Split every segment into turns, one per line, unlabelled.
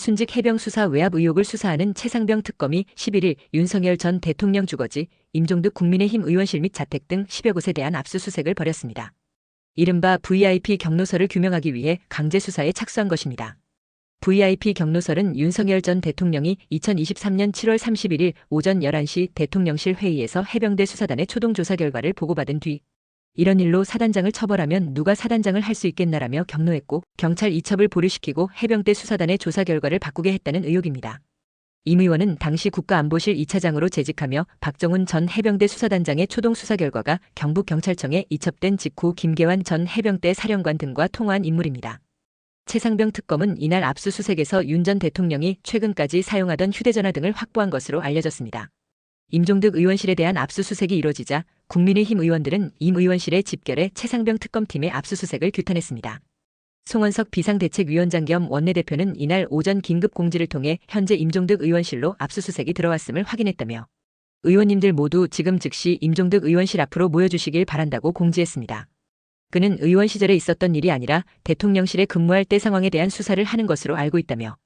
순직 해병수사 외압 의혹을 수사하는 최상병 특검이 11일 윤석열 전 대통령 주거지, 임종득 국민의힘 의원실 및 자택 등 10여 곳에 대한 압수수색을 벌였습니다. 이른바 VIP 경로설을 규명하기 위해 강제 수사에 착수한 것입니다. VIP 경로설은 윤석열 전 대통령이 2023년 7월 31일 오전 11시 대통령실 회의에서 해병대 수사단의 초동 조사 결과를 보고받은 뒤 이런 일로 사단장을 처벌하면 누가 사단장을 할 수 있겠나라며 경로했고 경찰 이첩을 보류시키고 해병대 수사단의 조사 결과를 바꾸게 했다는 의혹입니다. 임 의원은 당시 국가안보실 2차장으로 재직하며 박정훈 전 해병대 수사단장의 초동 수사 결과가 경북경찰청에 이첩된 직후 김계환 전 해병대 사령관 등과 통화한 인물입니다. 최상병 특검은 이날 압수수색에서 윤 전 대통령이 최근까지 사용하던 휴대전화 등을 확보한 것으로 알려졌습니다. 임종득 의원실에 대한 압수수색이 이뤄지자 국민의힘 의원들은 임 의원실에 집결해 최상병 특검팀의 압수수색을 규탄했습니다. 송원석 비상대책위원장 겸 원내대표는 이날 오전 긴급 공지를 통해 현재 임종득 의원실로 압수수색이 들어왔음을 확인했다며 의원님들 모두 지금 즉시 임종득 의원실 앞으로 모여주시길 바란다고 공지했습니다. 그는 의원 시절에 있었던 일이 아니라 대통령실에 근무할 때 상황에 대한 수사를 하는 것으로 알고 있다며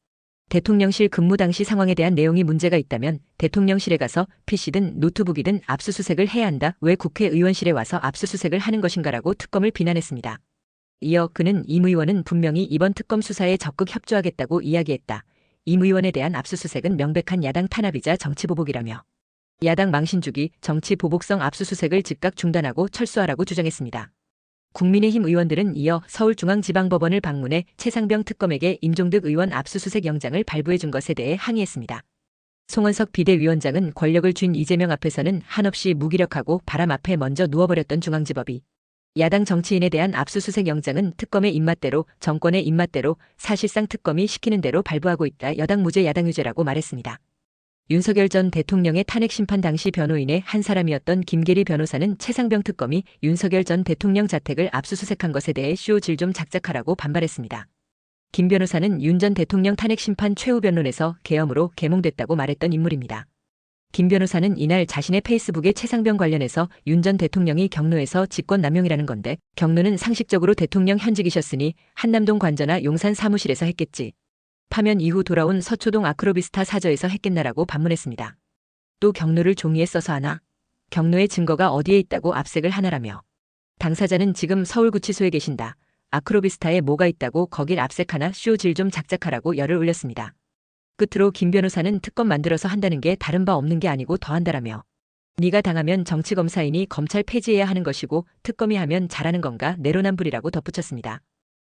대통령실 근무 당시 상황에 대한 내용이 문제가 있다면 대통령실에 가서 PC든 노트북이든 압수수색을 해야 한다. 왜 국회의원실에 와서 압수수색을 하는 것인가라고 특검을 비난했습니다. 이어 그는 임 의원은 분명히 이번 특검 수사에 적극 협조하겠다고 이야기했다. 임 의원에 대한 압수수색은 명백한 야당 탄압이자 정치보복이라며 야당 망신주기, 정치보복성 압수수색을 즉각 중단하고 철수하라고 주장했습니다. 국민의힘 의원들은 이어 서울중앙지방법원을 방문해 최상병 특검에게 임종득 의원 압수수색 영장을 발부해 준 것에 대해 항의했습니다. 송원석 비대위원장은 권력을 쥔 이재명 앞에서는 한없이 무기력하고 바람 앞에 먼저 누워버렸던 중앙지법이 야당 정치인에 대한 압수수색 영장은 특검의 입맛대로 정권의 입맛대로 사실상 특검이 시키는 대로 발부하고 있다. 여당 무죄 야당 유죄라고 말했습니다. 윤석열 전 대통령의 탄핵 심판 당시 변호인의 한 사람이었던 김계리 변호사는 최상병 특검이 윤석열 전 대통령 자택을 압수수색한 것에 대해 쇼질 좀 작작하라고 반발했습니다. 김 변호사는 윤 전 대통령 탄핵 심판 최후 변론에서 계엄으로 계몽됐다고 말했던 인물입니다. 김 변호사는 이날 자신의 페이스북에 최상병 관련해서 윤 전 대통령이 경로에서 직권남용이라는 건데 경로는 상식적으로 대통령 현직이셨으니 한남동 관저나 용산 사무실에서 했겠지. 파면 이후 돌아온 서초동 아크로비스타 사저에서 했겠나라고 반문했습니다. 또 경로를 종이에 써서 하나? 경로의 증거가 어디에 있다고 압색을 하나라며 당사자는 지금 서울구치소에 계신다. 아크로비스타에 뭐가 있다고 거길 압색하나 쇼질 좀 작작하라고 열을 올렸습니다. 끝으로 김 변호사는 특검 만들어서 한다는 게 다른 바 없는 게 아니고 더한다라며 네가 당하면 정치검사이니 검찰 폐지해야 하는 것이고 특검이 하면 잘하는 건가 내로남불이라고 덧붙였습니다.